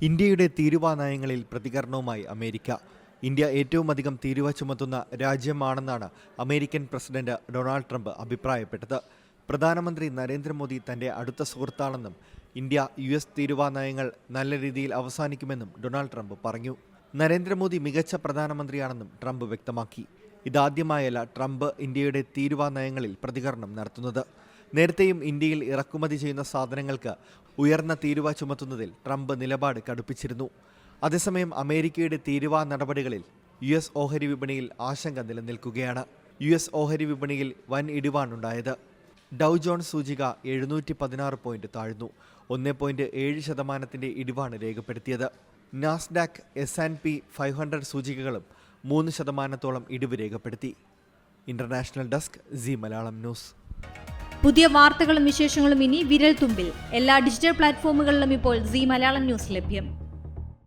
ഇന്ത്യയുടെ തീരുവ നയങ്ങളിൽ പ്രതികരണവുമായി അമേരിക്ക. ഇന്ത്യ ഏറ്റവും അധികം തീരുവ ചുമത്തുന്ന രാജ്യമാണെന്നാണ് അമേരിക്കൻ പ്രസിഡന്റ് ഡൊണാൾഡ് ട്രംപ് അഭിപ്രായപ്പെട്ടത്. പ്രധാനമന്ത്രി നരേന്ദ്രമോദി തന്റെ അടുത്ത സുഹൃത്താണെന്നും ഇന്ത്യ US തീരുവ നയങ്ങൾ നല്ല രീതിയിൽ അവസാനിക്കുമെന്നും ഡൊണാൾഡ് ട്രംപ് പറഞ്ഞു. നരേന്ദ്രമോദി മികച്ച പ്രധാനമന്ത്രിയാണെന്നും ട്രംപ് വ്യക്തമാക്കി. ഇതാദ്യമായല്ല ട്രംപ് ഇന്ത്യയുടെ തീരുവ നയങ്ങളിൽ പ്രതികരണം നടത്തുന്നത്. നേരത്തെയും ഇന്ത്യയിൽ ഇറക്കുമതി ചെയ്യുന്ന സാധനങ്ങൾക്ക് ഉയർന്ന തീരുവ ചുമത്തുന്നതിൽ ട്രംപ് നിലപാട് കടുപ്പിച്ചിരുന്നു. അതേസമയം അമേരിക്കയുടെ തീരുവ നടപടികളിൽ US ഓഹരി വിപണിയിൽ ആശങ്ക നിലനിൽക്കുകയാണ്. US ഓഹരി വിപണിയിൽ വൻ ഇടിവാണുണ്ടായത്. ഡൗ ജോൺസ് സൂചിക 716 പോയിന്റ് താഴ്ന്നു. 1.7% ഇടിവാണ് രേഖപ്പെടുത്തിയത്. നാസ്ഡാക്ക്, S&P 500 സൂചികകളും 3% ഇടിവ് രേഖപ്പെടുത്തി. International desk C Malayalam news. പുതിയ വാർത്തകളും വിശേഷങ്ങളും ഇനി വിരൽ തുമ്പിൽ. എല്ലാ ഡിജിറ്റൽ പ്ലാറ്റ്ഫോമുകളിലും ഇപ്പോൾ സി മലയാളം ന്യൂസ് ലഭ്യം.